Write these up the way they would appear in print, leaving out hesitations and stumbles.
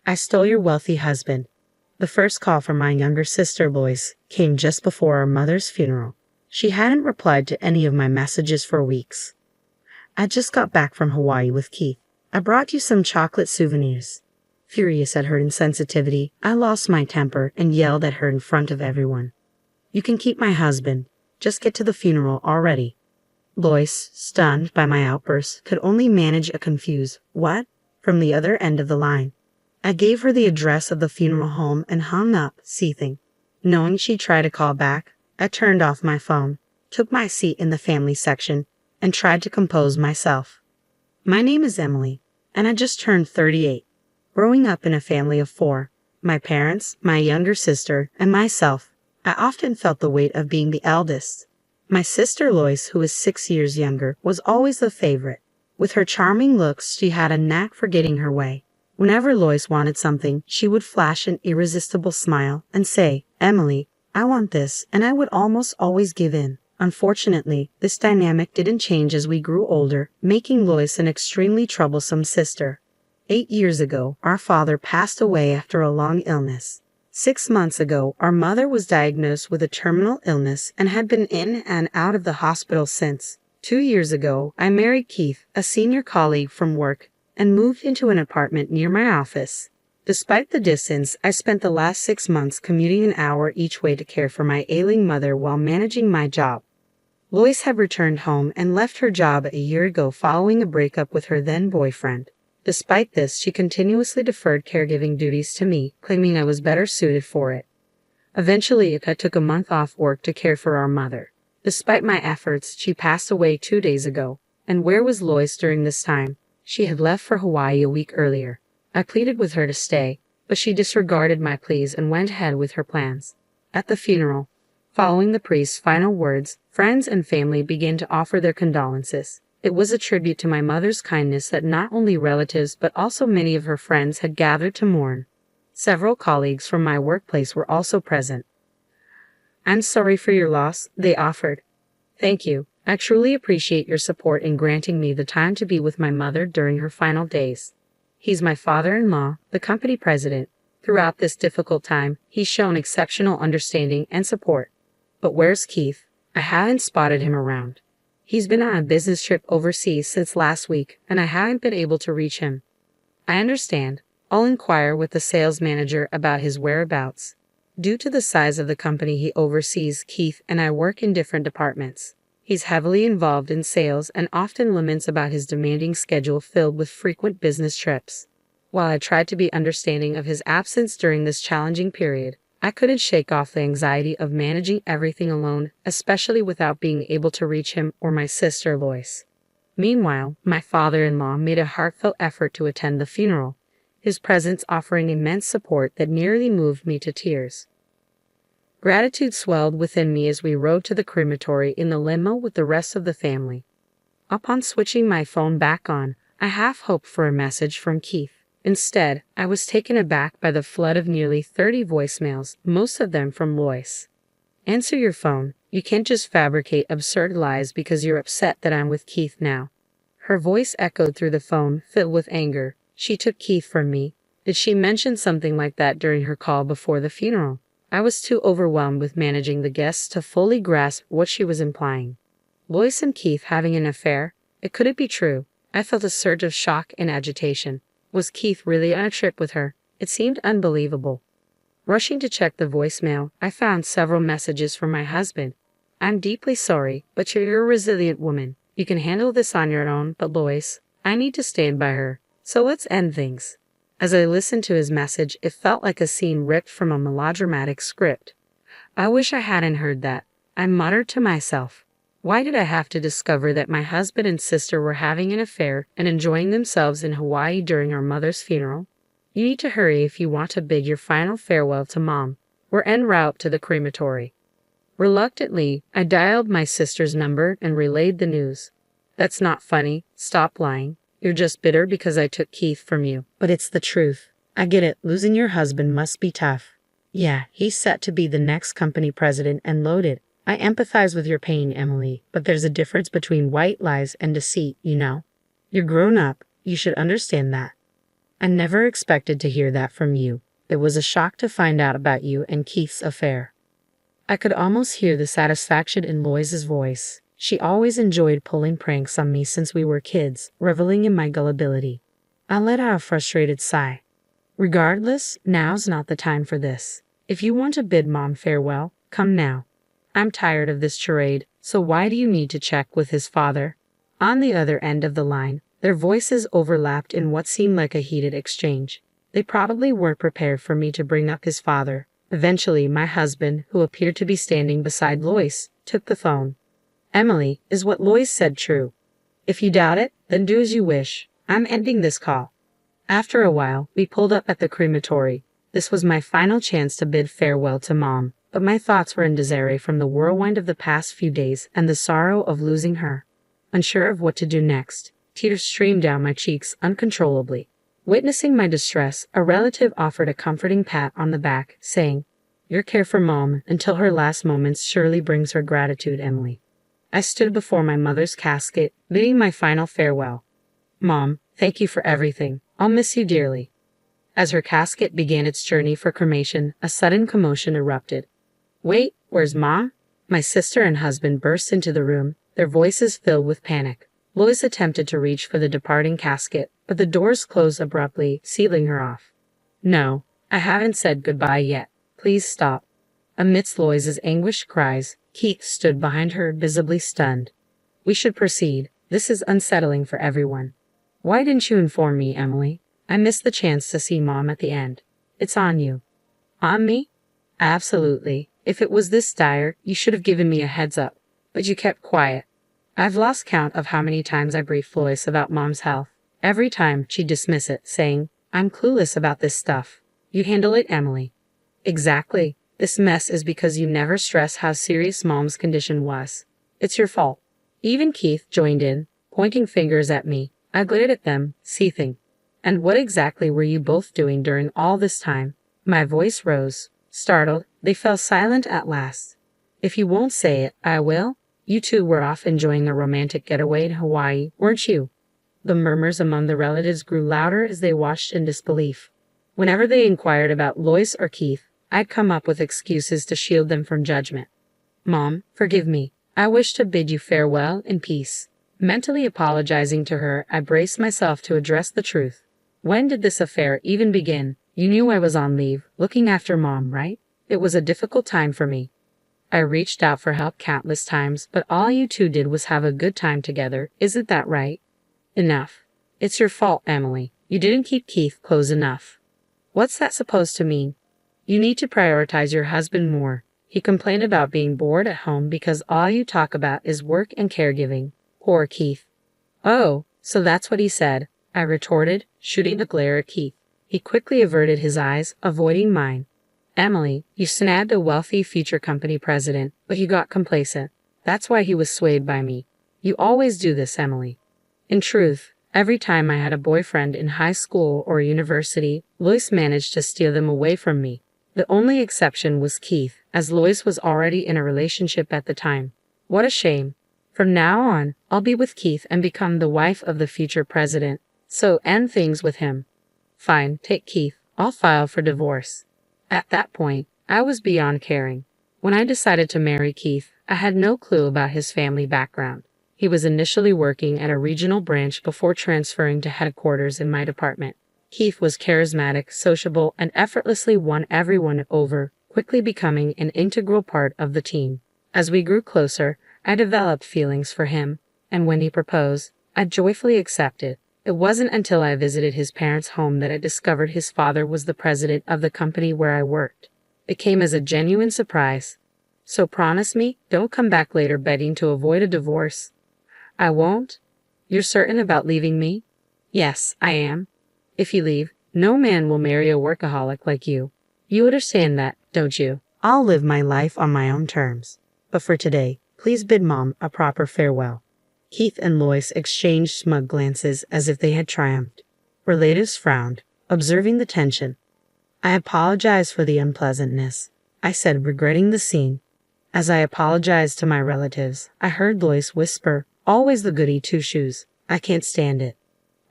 I stole your wealthy husband. The first call from my younger sister, Lois, came just before our mother's funeral. She hadn't replied to any of my messages for weeks. I just got back from Hawaii with Keith. I brought you some chocolate souvenirs. Furious at her insensitivity, I lost my temper and yelled at her in front of everyone. You can keep my husband. Just get to the funeral already. Lois, stunned by my outburst, could only manage a confused "what?" from the other end of the line. I gave her the address of the funeral home and hung up, seething. Knowing she'd try to call back, I turned off my phone, took my seat in the family section, and tried to compose myself. My name is Emily, and I just turned 38. Growing up in a family of 4, my parents, my younger sister, and myself, I often felt the weight of being the eldest. My sister Lois, who is 6 years younger, was always the favorite. With her charming looks, she had a knack for getting her way. Whenever Lois wanted something, she would flash an irresistible smile and say, "Emily, I want this," and I would almost always give in. Unfortunately, this dynamic didn't change as we grew older, making Lois an extremely troublesome sister. 8 years ago, our father passed away after a long illness. 6 months ago, our mother was diagnosed with a terminal illness and had been in and out of the hospital since. 2 years ago, I married Keith, a senior colleague from work, and moved into an apartment near my office. Despite the distance, I spent the last 6 months commuting an hour each way to care for my ailing mother while managing my job. Lois had returned home and left her job a year ago following a breakup with her then boyfriend. Despite this, she continuously deferred caregiving duties to me, claiming I was better suited for it. Eventually, I took a month off work to care for our mother. Despite my efforts, she passed away 2 days ago. And where was Lois during this time? She had left for Hawaii a week earlier. I pleaded with her to stay, but she disregarded my pleas and went ahead with her plans. At the funeral, following the priest's final words, friends and family began to offer their condolences. It was a tribute to my mother's kindness that not only relatives but also many of her friends had gathered to mourn. Several colleagues from my workplace were also present. "I'm sorry for your loss," they offered. "Thank you. I truly appreciate your support in granting me the time to be with my mother during her final days." He's my father-in-law, the company president. Throughout this difficult time, he's shown exceptional understanding and support. But where's Keith? I haven't spotted him around. He's been on a business trip overseas since last week, and I haven't been able to reach him. I understand. I'll inquire with the sales manager about his whereabouts. Due to the size of the company he oversees, Keith and I work in different departments. He's heavily involved in sales and often laments about his demanding schedule filled with frequent business trips. While I tried to be understanding of his absence during this challenging period, I couldn't shake off the anxiety of managing everything alone, especially without being able to reach him or my sister Lois. Meanwhile, my father-in-law made a heartfelt effort to attend the funeral, his presence offering immense support that nearly moved me to tears. Gratitude swelled within me as we rode to the crematory in the limo with the rest of the family. Upon switching my phone back on, I half hoped for a message from Keith. Instead, I was taken aback by the flood of nearly 30 voicemails, most of them from Lois. "Answer your phone. You can't just fabricate absurd lies because you're upset that I'm with Keith now." Her voice echoed through the phone, filled with anger. She took Keith from me. Did she mention something like that during her call before the funeral? I was too overwhelmed with managing the guests to fully grasp what she was implying. Lois and Keith having an affair? It couldn't be true. I felt a surge of shock and agitation. Was Keith really on a trip with her? It seemed unbelievable. Rushing to check the voicemail, I found several messages from my husband. "I'm deeply sorry, but you're a resilient woman. You can handle this on your own, but Lois, I need to stand by her. So let's end things." As I listened to his message, it felt like a scene ripped from a melodramatic script. I wish I hadn't heard that. I muttered to myself. Why did I have to discover that my husband and sister were having an affair and enjoying themselves in Hawaii during our mother's funeral? You need to hurry if you want to bid your final farewell to Mom. We're en route to the crematory. Reluctantly, I dialed my sister's number and relayed the news. "That's not funny. Stop lying. You're just bitter because I took Keith from you." "But it's the truth. I get it. Losing your husband must be tough." "Yeah, he's set to be the next company president and loaded. I empathize with your pain, Emily, but there's a difference between white lies and deceit, you know. You're grown up. You should understand that." I never expected to hear that from you. It was a shock to find out about you and Keith's affair. I could almost hear the satisfaction in Lois's voice. She always enjoyed pulling pranks on me since we were kids, reveling in my gullibility. I let out a frustrated sigh. Regardless, now's not the time for this. If you want to bid Mom farewell, come now. I'm tired of this charade, so why do you need to check with his father? On the other end of the line, their voices overlapped in what seemed like a heated exchange. They probably weren't prepared for me to bring up his father. Eventually, my husband, who appeared to be standing beside Lois, took the phone. Emily, is what Lois said true? If you doubt it, then do as you wish. I'm ending this call. After a while, we pulled up at the crematory. This was my final chance to bid farewell to Mom, but my thoughts were in disarray from the whirlwind of the past few days and the sorrow of losing her. Unsure of what to do next, tears streamed down my cheeks uncontrollably. Witnessing my distress, a relative offered a comforting pat on the back, saying, "Your care for Mom until her last moments surely brings her gratitude, Emily." I stood before my mother's casket, bidding my final farewell. "Mom, thank you for everything. I'll miss you dearly." As her casket began its journey for cremation, a sudden commotion erupted. "Wait, where's Mom?" My sister and husband burst into the room, their voices filled with panic. Lois attempted to reach for the departing casket, but the doors closed abruptly, sealing her off. "No, I haven't said goodbye yet. Please stop." Amidst Lois's anguished cries, Keith stood behind her, visibly stunned. "We should proceed. This is unsettling for everyone." "Why didn't you inform me, Emily? I missed the chance to see Mom at the end." "It's on you." "On me?" "Absolutely. If it was this dire, you should have given me a heads up. But you kept quiet." I've lost count of how many times I briefed Lois about Mom's health. Every time, she'd dismiss it, saying, "I'm clueless about this stuff." "You handle it, Emily." "Exactly. This mess is because you never stress how serious Mom's condition was. It's your fault." Even Keith joined in, pointing fingers at me. I glared at them, seething. "And what exactly were you both doing during all this time?" My voice rose. Startled, they fell silent at last. "If you won't say it, I will. You two were off enjoying a romantic getaway in Hawaii, weren't you?" The murmurs among the relatives grew louder as they watched in disbelief. Whenever they inquired about Lois or Keith, I'd come up with excuses to shield them from judgment. "Mom, forgive me. I wish to bid you farewell in peace." Mentally apologizing to her, I braced myself to address the truth. "When did this affair even begin? You knew I was on leave, looking after Mom, right? It was a difficult time for me. I reached out for help countless times, but all you two did was have a good time together. Isn't that right?" "Enough. It's your fault, Emily. You didn't keep Keith close enough." "What's that supposed to mean?" "You need to prioritize your husband more. He complained about being bored at home because all you talk about is work and caregiving." Poor Keith. "Oh, so that's what he said," I retorted, shooting a glare at Keith. He quickly averted his eyes, avoiding mine. "Emily, you snagged a wealthy future company president, but you got complacent. That's why he was swayed by me. You always do this, Emily." In truth, every time I had a boyfriend in high school or university, Lois managed to steal them away from me. The only exception was Keith, as Lois was already in a relationship at the time. What a shame. From now on, I'll be with Keith and become the wife of the future president. So end things with him. Fine, take Keith. I'll file for divorce. At that point, I was beyond caring. When I decided to marry Keith, I had no clue about his family background. He was initially working at a regional branch before transferring to headquarters in my department. Keith was charismatic, sociable, and effortlessly won everyone over, quickly becoming an integral part of the team. As we grew closer, I developed feelings for him, and when he proposed, I joyfully accepted. It wasn't until I visited his parents' home that I discovered his father was the president of the company where I worked. It came as a genuine surprise. "So promise me, don't come back later begging to avoid a divorce." "I won't." "You're certain about leaving me?" "Yes, I am." "If you leave, no man will marry a workaholic like you. You understand that, don't you?" "I'll live my life on my own terms. But for today, please bid Mom a proper farewell." Keith and Lois exchanged smug glances as if they had triumphed. Relatives frowned, observing the tension. "I apologize for the unpleasantness," I said, regretting the scene. As I apologized to my relatives, I heard Lois whisper, "Always the goody two-shoes. I can't stand it."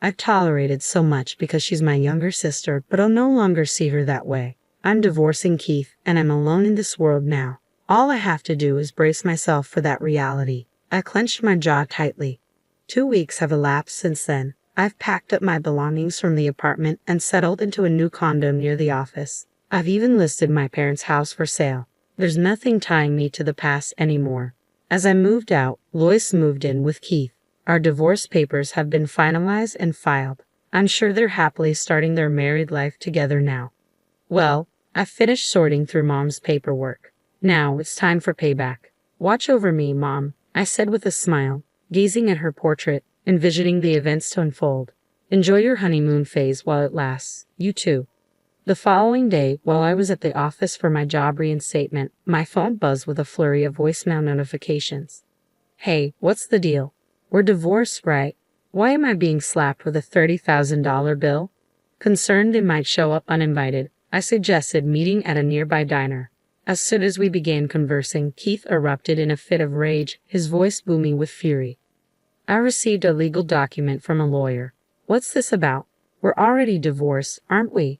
I've tolerated so much because she's my younger sister, but I'll no longer see her that way. I'm divorcing Keith, and I'm alone in this world now. All I have to do is brace myself for that reality. I clenched my jaw tightly. 2 weeks have elapsed since then. I've packed up my belongings from the apartment and settled into a new condo near the office. I've even listed my parents' house for sale. There's nothing tying me to the past anymore. As I moved out, Lois moved in with Keith. Our divorce papers have been finalized and filed. I'm sure they're happily starting their married life together now. Well, I've finished sorting through Mom's paperwork. Now it's time for payback. Watch over me, Mom, I said with a smile, gazing at her portrait, envisioning the events to unfold. Enjoy your honeymoon phase while it lasts. You too. The following day, while I was at the office for my job reinstatement, my phone buzzed with a flurry of voicemail notifications. Hey, what's the deal? We're divorced, right? Why am I being slapped with a $30,000 bill? Concerned it might show up uninvited, I suggested meeting at a nearby diner. As soon as we began conversing, Keith erupted in a fit of rage, his voice booming with fury. I received a legal document from a lawyer. What's this about? We're already divorced, aren't we?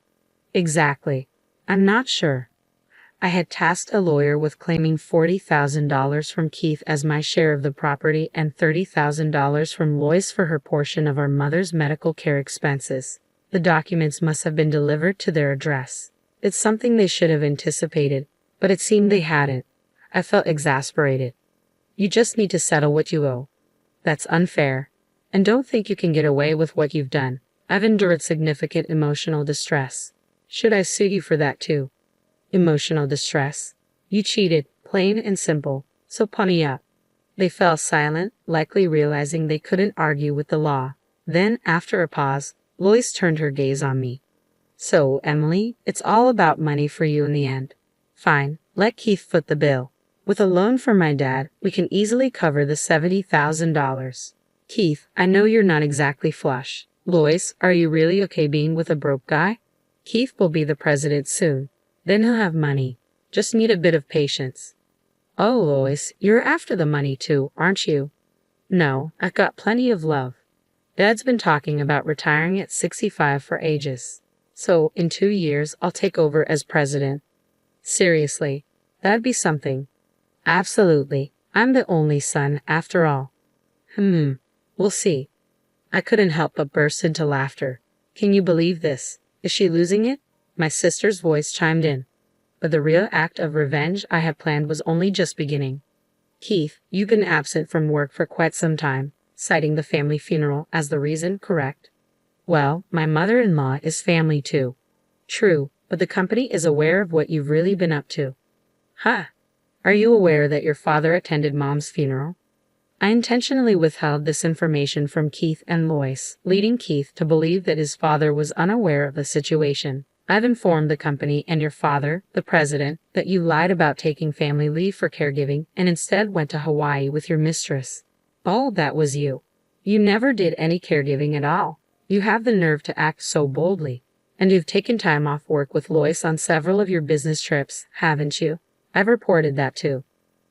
Exactly. I'm not sure. I had tasked a lawyer with claiming $40,000 from Keith as my share of the property and $30,000 from Lois for her portion of our mother's medical care expenses. The documents must have been delivered to their address. It's something they should have anticipated, but it seemed they hadn't. I felt exasperated. You just need to settle what you owe. That's unfair. And don't think you can get away with what you've done. I've endured significant emotional distress. Should I sue you for that too? Emotional distress. You cheated, plain and simple, so pony up. They fell silent, likely realizing they couldn't argue with the law. Then, after a pause, Lois turned her gaze on me. So, Emily, it's all about money for you in the end. Fine, let Keith foot the bill. With a loan from my dad, we can easily cover the $70,000. Keith, I know you're not exactly flush. Lois, are you really okay being with a broke guy? Keith will be the president soon. Then he'll have money. Just need a bit of patience. Oh, Lois, you're after the money too, aren't you? No, I've got plenty of love. Dad's been talking about retiring at 65 for ages. So, in 2 years, I'll take over as president. Seriously, that'd be something. Absolutely. I'm the only son, after all. We'll see. I couldn't help but burst into laughter. Can you believe this? Is she losing it? My sister's voice chimed in. But the real act of revenge I had planned was only just beginning. Keith, you've been absent from work for quite some time, citing the family funeral as the reason, correct? Well, my mother-in-law is family too. True, but the company is aware of what you've really been up to. Huh. Are you aware that your father attended Mom's funeral? I intentionally withheld this information from Keith and Lois, leading Keith to believe that his father was unaware of the situation. I've informed the company and your father, the president, that you lied about taking family leave for caregiving and instead went to Hawaii with your mistress. Oh, that was you. You never did any caregiving at all. You have the nerve to act so boldly. And you've taken time off work with Lois on several of your business trips, haven't you? I've reported that too.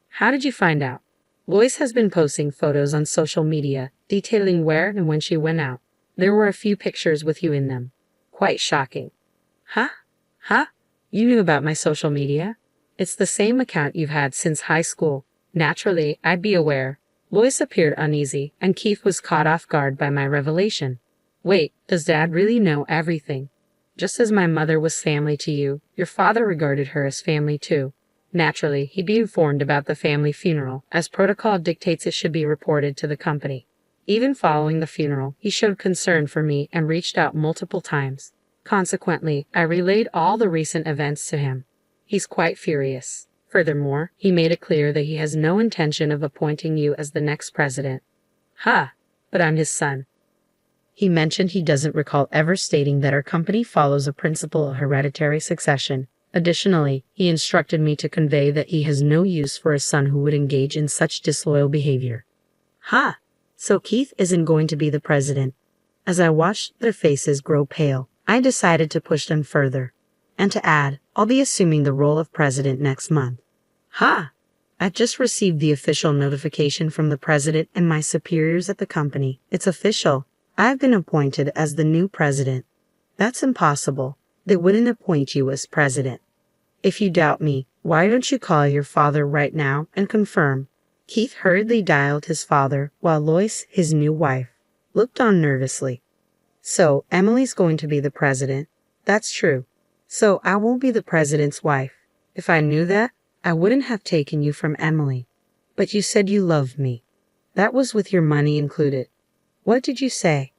How did you find out? Lois has been posting photos on social media, detailing where and when she went out. There were a few pictures with you in them. Quite shocking. Huh? You knew about my social media? It's the same account you've had since high school. Naturally, I'd be aware. Lois appeared uneasy, and Keith was caught off guard by my revelation. Wait, does Dad really know everything? Just as my mother was family to you, your father regarded her as family too. Naturally, he'd be informed about the family funeral, as protocol dictates it should be reported to the company. Even following the funeral, he showed concern for me and reached out multiple times. Consequently, I relayed all the recent events to him. He's quite furious. Furthermore, he made it clear that he has no intention of appointing you as the next president. But I'm his son. He mentioned he doesn't recall ever stating that our company follows a principle of hereditary succession. Additionally, he instructed me to convey that he has no use for a son who would engage in such disloyal behavior. So Keith isn't going to be the president. As I watched their faces grow pale, I decided to push them further. And to add, I'll be assuming the role of president next month. I've just received the official notification from the president and my superiors at the company. It's official. I've been appointed as the new president. That's impossible. They wouldn't appoint you as president. If you doubt me, why don't you call your father right now and confirm? Keith hurriedly dialed his father while Lois, his new wife, looked on nervously. So, Emily's going to be the president. That's true. So, I won't be the president's wife. If I knew that, I wouldn't have taken you from Emily. But you said you loved me. That was with your money included. What did you say?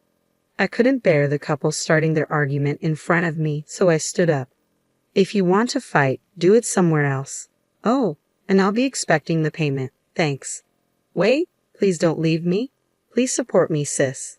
I couldn't bear the couple starting their argument in front of me, so I stood up. If you want to fight, do it somewhere else. Oh, and I'll be expecting the payment. Thanks. Wait, please don't leave me. Please support me, sis.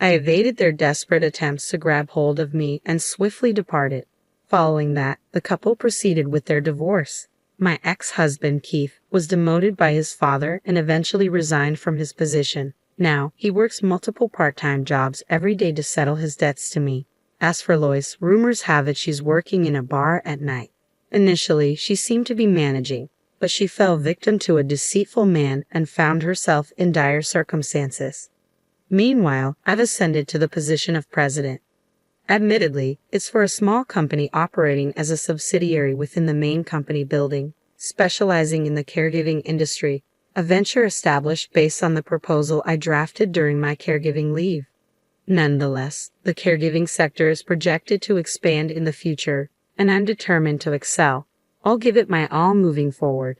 I evaded their desperate attempts to grab hold of me and swiftly departed. Following that, the couple proceeded with their divorce. My ex-husband, Keith, was demoted by his father and eventually resigned from his position. Now, he works multiple part-time jobs every day to settle his debts to me. As for Lois, rumors have it she's working in a bar at night. Initially, she seemed to be managing, but she fell victim to a deceitful man and found herself in dire circumstances. Meanwhile, I've ascended to the position of president. Admittedly, it's for a small company operating as a subsidiary within the main company building, specializing in the caregiving industry, a venture established based on the proposal I drafted during my caregiving leave. Nonetheless, the caregiving sector is projected to expand in the future, and I'm determined to excel. I'll give it my all moving forward.